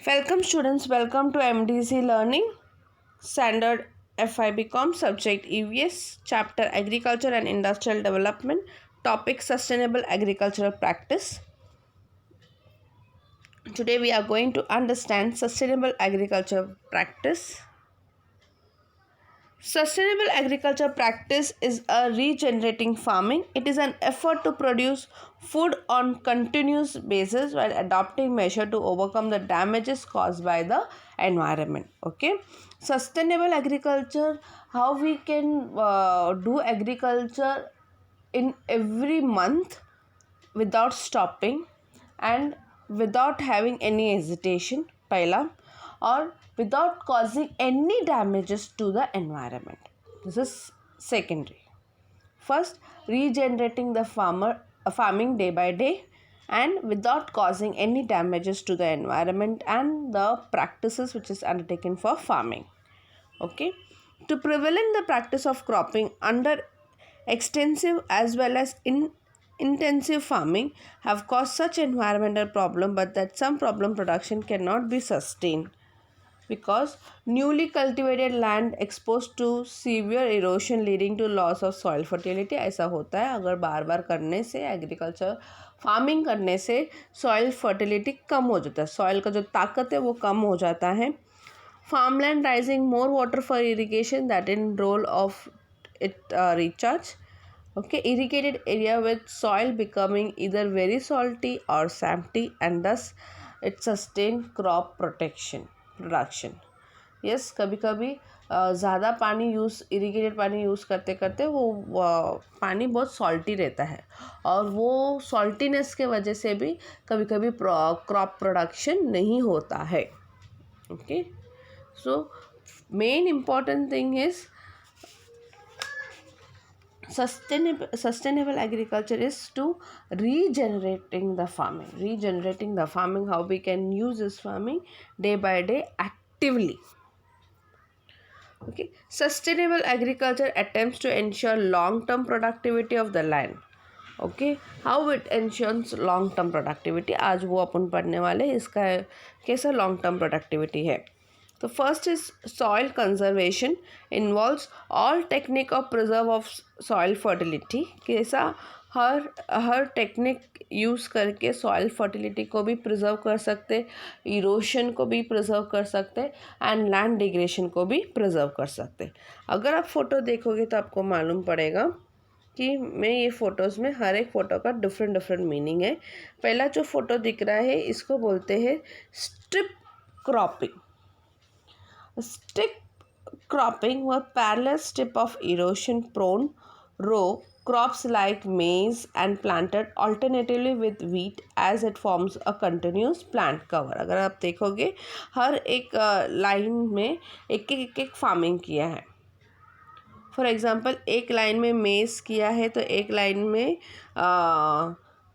Welcome students, welcome to MDC Learning Standard FIBCom subject EVS chapter Agriculture and Industrial Development topic Sustainable Agricultural Practice. Today we are going to understand sustainable agriculture practice. Sustainable agriculture practice is a regenerating farming. It is an effort to produce food on continuous basis while adopting measure to overcome the damages caused by the environment. Okay, sustainable agriculture, how we can do agriculture in every month without stopping and without having any hesitation, paila, or without causing any damages to the environment. This is secondary. First, regenerating the farming day by day and without causing any damages to the environment and the practices which is undertaken for farming. Okay, to prevent the practice of cropping under extensive as well as intensive farming have caused such environmental problem, but that some problem production cannot be sustained because newly cultivated land exposed to severe erosion leading to loss of soil fertility. ऐसा होता है अगर बार बार करने से agriculture farming करने से soil fertility कम हो जाता है, सॉइल का जो ताकत है वो कम हो जाता है. Farmland rising more water for irrigation that in role of it recharge. Okay, irrigated area with soil becoming either very salty or salty and thus it sustain crop production. Yes, कभी कभी ज़्यादा पानी यूज़ इरिगेटेड पानी use करते करते वो पानी बहुत सॉल्टी रहता है और वो सॉल्टीनेस के वजह से भी कभी कभी क्रॉप प्रोडक्शन नहीं होता है. Okay, so main important thing is sustainable agriculture is to regenerating the farming, how we can use this farming day by day actively. Okay, sustainable agriculture attempts to ensure long term productivity of the land. Okay, how it ensures long term productivity, आज वो अपन पढ़ने वाले इसका कैसा long term productivity है. तो first is soil conservation involves all technique of preserve of soil fertility. कैसा हर technique use करके सॉइल फर्टिलिटी को भी प्रिजर्व कर सकते, इरोशन को भी प्रिजर्व कर सकते एंड लैंड डिग्रेशन को भी प्रिजर्व कर सकते. अगर आप फोटो देखोगे तो आपको मालूम पड़ेगा कि मैं ये फ़ोटोज़ में हर एक फ़ोटो का डिफरेंट मीनिंग है. पहला जो फ़ोटो दिख रहा है इसको बोलते हैं स्ट्रिप क्रॉपिंग. स्ट्रिप क्रॉपिंग व parallel strip of erosion prone row crops like maize and planted alternatively with wheat as it forms a continuous plant cover. अगर आप देखोगे हर एक लाइन में एक फार्मिंग किया है. फॉर एग्ज़ाम्पल एक लाइन में मेज़ किया है तो एक लाइन में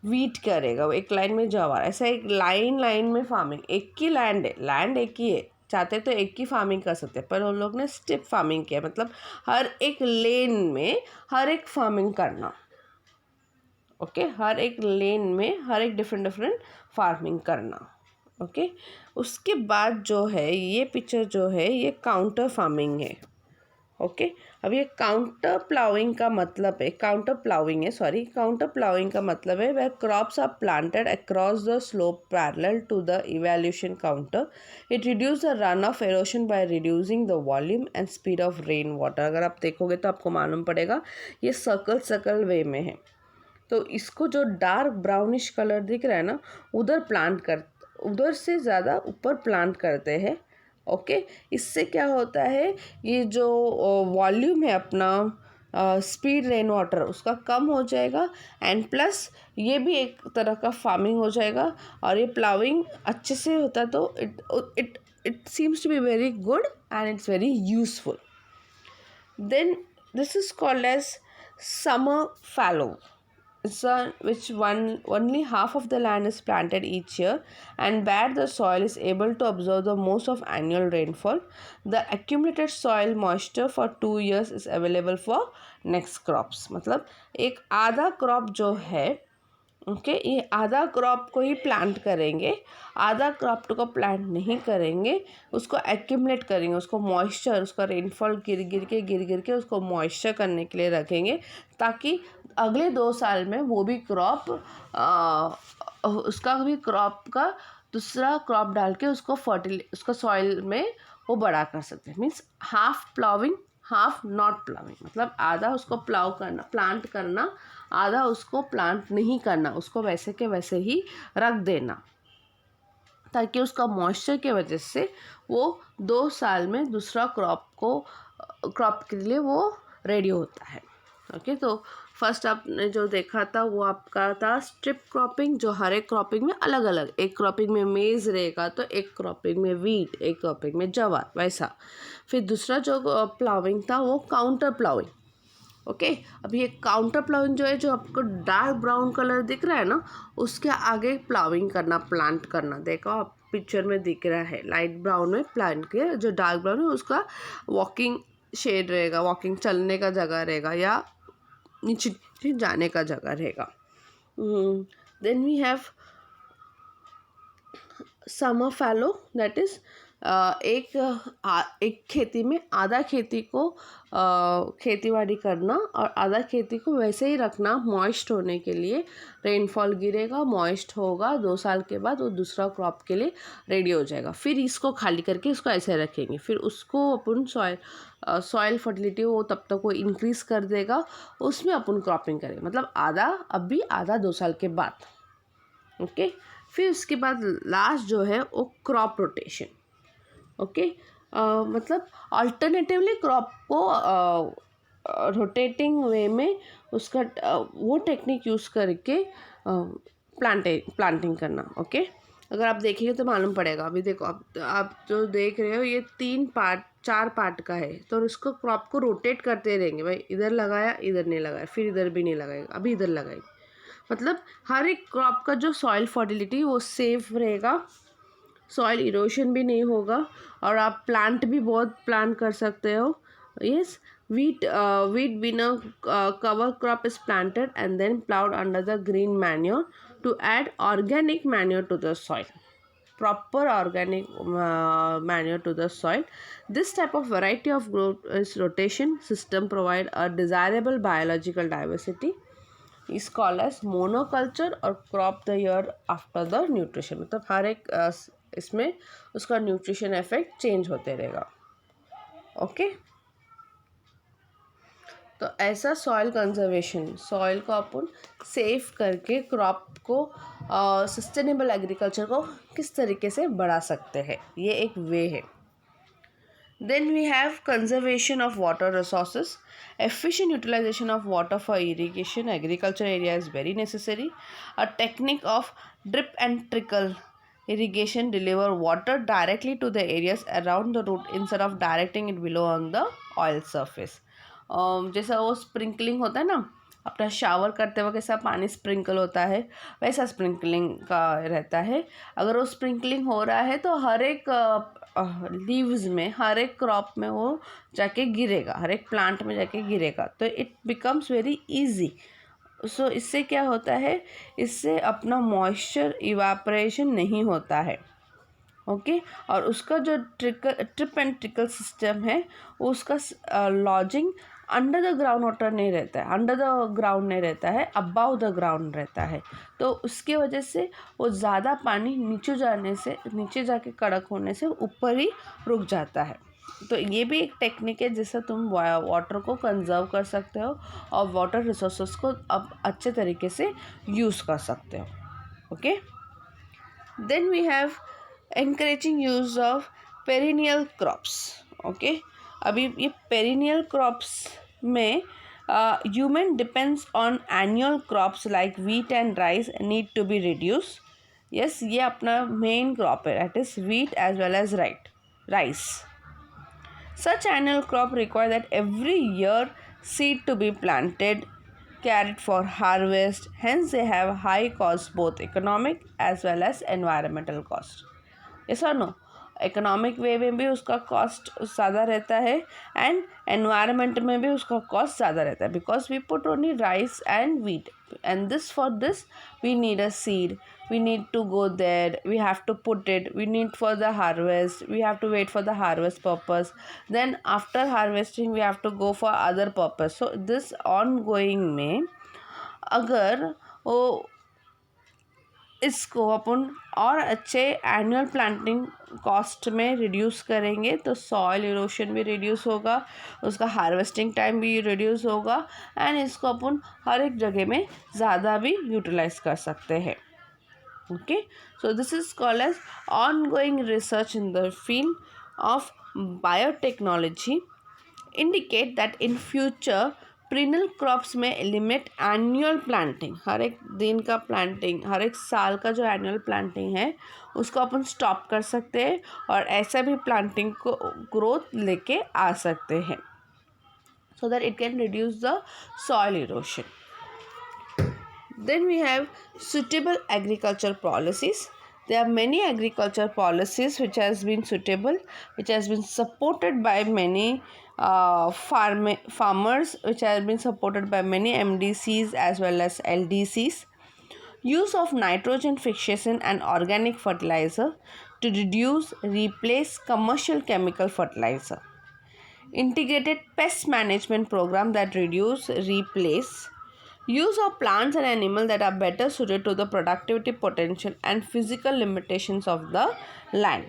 वीट करेगा, एक लाइन में जवार, ऐसा एक लाइन में फार्मिंग. एक ही लैंड एक ही है, चाहते तो एक ही फार्मिंग कर सकते हैं, पर उन लोग ने स्ट्रिप फार्मिंग किया, मतलब हर एक लेन में हर एक फार्मिंग करना. ओके, हर एक लेन में हर एक डिफरेंट फार्मिंग करना. ओके, उसके बाद जो है ये पिक्चर जो है ये काउंटर फार्मिंग है. ओके, अब ये काउंटर प्लाउइंग का मतलब है where crops are planted across the slope parallel to the evaluation counter. It reduces the runoff erosion by reducing the volume and speed of rain water. अगर आप देखोगे तो आपको मालूम पड़ेगा ये सर्कल वे में है. तो इसको जो डार्क ब्राउनिश कलर दिख रहा है ना, उधर से ज़्यादा ऊपर प्लांट करते हैं. ओके, इससे क्या होता है, ये जो वॉल्यूम है अपना स्पीड रेन वाटर उसका कम हो जाएगा एंड प्लस ये भी एक तरह का फार्मिंग हो जाएगा और ये प्लाउइंग अच्छे से होता है तो it seems to be very good and it's very useful. Then this is called as summer fallow, which only half of the land is planted each year and where the soil is able to absorb the most of annual rainfall. The accumulated soil moisture for 2 years is available for next crops. मतलब एक आधा crop जो है okay ये आधा crop को ही plant करेंगे, आधा क्रॉप को प्लांट नहीं करेंगे, उसको एक्यूमुलेट करेंगे, उसको मॉइस्चर, उसका रेनफॉल गिर के उसको मॉइस्चर करने के लिए रखेंगे, ताकि अगले 2 साल में वो भी क्रॉप उसका भी क्रॉप का दूसरा क्रॉप डाल के उसको सॉइल में वो बड़ा कर सकते हैं। Means half ploughing half not ploughing, मतलब आधा उसको प्लाव करना, प्लांट करना, आधा उसको प्लांट नहीं करना, उसको वैसे के वैसे ही रख देना, ताकि उसका मॉइस्चर के वजह से वो 2 साल में दूसरा क्रॉप के लिए वो रेडी होता है। ओके तो फर्स्ट आपने जो देखा था वो आपका था स्ट्रिप क्रॉपिंग, जो हर एक क्रॉपिंग में अलग अलग, एक क्रॉपिंग में मेज़ रहेगा तो एक क्रॉपिंग में वीट, एक क्रॉपिंग में जवार, वैसा। फिर दूसरा जो प्लाविंग था वो काउंटर प्लाविंग। ओके अभी ये काउंटर प्लाविंग जो है, जो आपको डार्क ब्राउन कलर दिख रहा है ना, उसके आगे प्लाविंग करना, प्लांट करना। देखो आप पिक्चर में दिख रहा है लाइट ब्राउन में प्लांट किया, जो डार्क ब्राउन है उसका वॉकिंग शेड रहेगा, वॉकिंग चलने का जगह रहेगा या नीचे जाने का जगह रहेगा। Then we have summer fallow, that is एक खेती में आधा खेती को खेतीबाड़ी करना और आधा खेती को वैसे ही रखना मॉइस्ट होने के लिए। रेनफॉल गिरेगा, मॉइस्ट होगा, 2 साल के बाद वो दूसरा क्रॉप के लिए रेडी हो जाएगा। फिर इसको खाली करके इसको ऐसे रखेंगे, फिर उसको अपन सॉइल फर्टिलिटी वो तब तक वो इंक्रीज़ कर देगा, उसमें अपन क्रॉपिंग करेंगे, मतलब आधा अभी आधा 2 साल के बाद। ओके फिर उसके बाद लास्ट जो है वो क्रॉप रोटेशन। ओके मतलब अल्टरनेटिवली क्रॉप को रोटेटिंग वे में उसका वो टेक्निक यूज़ करके प्लांटिंग करना। ओके अगर आप देखेंगे तो मालूम पड़ेगा। अभी देखो आप जो देख रहे हो ये 4 पार्ट का है, तो उसको क्रॉप को रोटेट करते रहेंगे। भाई इधर लगाया, इधर नहीं लगाया, फिर इधर भी नहीं लगाएगा, अभी इधर लगाएंगे। मतलब हर एक क्रॉप का जो सॉइल फर्टिलिटी वो सेफ रहेगा, सॉइल इरोशन भी नहीं होगा, और आप प्लांट भी बहुत प्लांट कर सकते हो। Yes wheat winner cover crop is planted and then plowed under the green manure to add organic manure to the soil, proper organic manure to the soil. This type of variety of growth is rotation system provide a desirable biological diversity, is called as monoculture और crop the year after the nutrition। मतलब हर एक इसमें उसका nutrition effect change होते रहेगा। Okay तो ऐसा soil conservation, soil को अपन सेफ करके क्रॉप को सस्टेनेबल एग्रीकल्चर को किस तरीके से बढ़ा सकते हैं, ये एक वे है। Then we have conservation of water resources. Efficient utilization of water for irrigation agriculture area is very necessary. A technique of drip and trickle irrigation deliver water directly to the areas around the root instead of directing it below on the oil surface. जैसा वो sprinkling होता है ना, अपना shower करते वक्त कैसा पानी स्प्रिंकल होता है, वैसा स्प्रिंकलिंग का रहता है। अगर वो स्प्रिंकलिंग हो रहा है तो हर एक लीव्स में, हर एक क्रॉप में वो जाके गिरेगा, हर एक प्लांट में जाके गिरेगा, तो इट बिकम्स वेरी इजी। सो इससे क्या होता है, इससे अपना मॉइस्चर इवापरेशन नहीं होता है। ओके और उसका जो ट्रिप एंड ट्रिकल सिस्टम है वो उसका lodging under the ground water नहीं रहता है, अंडर द ग्राउंड नहीं रहता है, अबाव द ग्राउंड रहता है। तो उसके वजह से वो ज़्यादा पानी नीचे जाके कड़क होने से ऊपर ही रुक जाता है। तो ये भी एक टेक्निक है जिससे तुम वाटर को कंजर्व कर सकते हो और वाटर रिसोर्सेस को अब अच्छे तरीके से यूज़ कर सकते हो। Okay then we have encouraging use of perennial crops। ओके अभी ये perennial crops में human depends on annual crops like wheat and rice need to be reduced। yes ये अपना main crop है, that is wheat as well as rice। such annual crop require that every year seed to be planted, carried for harvest, hence they have high cost, both economic as well as environmental cost। yes or no? Economic वे में भी उसका cost ज़्यादा रहता है and environment में भी उसका cost ज़्यादा रहता है, because we put only rice and wheat and this for this we need a seed, we need to go there, we have to put it, we need for the harvest, we have to wait for the harvest purpose, then after harvesting we have to go for other purpose. So this ongoing में अगर वो इसको अपन और अच्छे annual planting cost में reduce करेंगे तो soil erosion भी रिड्यूस होगा, उसका हार्वेस्टिंग टाइम भी रिड्यूस होगा एंड इसको अपन हर एक जगह में ज़्यादा भी यूटिलाइज कर सकते हैं. Okay, so this is called as ongoing research in the field of biotechnology indicate that in future perennial crops में लिमिट एनुअल प्लांटिंग, हर एक दिन का प्लांटिंग, हर एक साल का जो एनुअल प्लांटिंग है उसको अपन स्टॉप कर सकते हैं और ऐसा भी प्लांटिंग को ग्रोथ लेके आ सकते हैं so that it can reduce the soil erosion. Then we have suitable agriculture policies. There are many agriculture policies which has been suitable, which has been supported by many farmers, which has been supported by many MDCs as well as LDCs. Use of nitrogen fixation and organic fertilizer to reduce, replace commercial chemical fertilizer. Integrated pest management program that reduce, replace. Use of plants and animals that are better suited to the productivity potential and physical limitations of the land.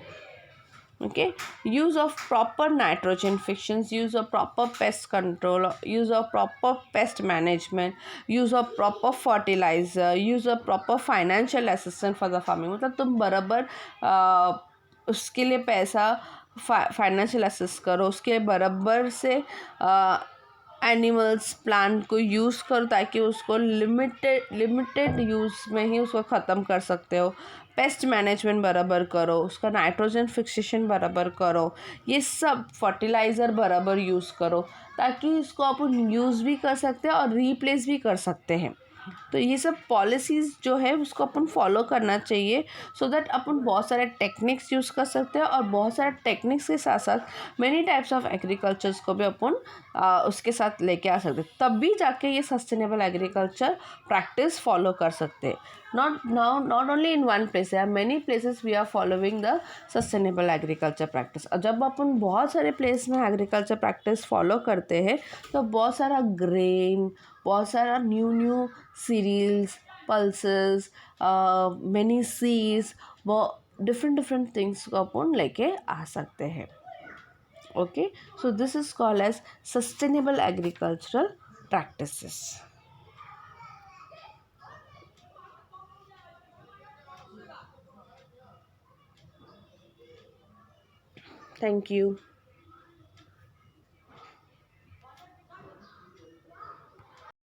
Okay, use of proper nitrogen fixations, use of proper pest control, use of proper pest management, use of proper fertilizer, use of proper financial assistance for the farming. मतलब तुम बराबर उसके लिए पैसा financial assist करो, उसके बराबर से एनिमल्स प्लांट को यूज़ करो ताकि उसको लिमिटेड यूज़ में ही उसको ख़त्म कर सकते हो. पेस्ट मैनेजमेंट बराबर करो, उसका नाइट्रोजन फिक्सेशन बराबर करो, ये सब फर्टिलाइज़र बराबर यूज़ करो ताकि इसको अपन यूज़ भी कर सकते हैं और रिप्लेस भी कर सकते हैं. तो ये सब पॉलिसीज़ जो है उसको अपन फॉलो करना चाहिए सो दैट अपन बहुत सारे टेक्निक्स यूज़ कर सकते हैं और बहुत सारे टेक्निक्स के साथ साथ मेनी टाइप्स ऑफ एग्रीकल्चर्स को भी अपन उसके साथ लेके आ सकते हैं. तब भी जाके ये सस्टेनेबल एग्रीकल्चर प्रैक्टिस फॉलो कर सकते हैं. not only in one place, there are many places we are following the sustainable agriculture practice. और जब अपन बहुत सारे प्लेस में एग्रीकल्चर प्रैक्टिस फॉलो करते हैं तो बहुत सारा ग्रेन, बहुत सारा new cereals, pulses, many seeds, वो डिफरेंट थिंग्स को अपन लेके आ सकते हैं. Okay, so this is called as sustainable agricultural practices. Thank you.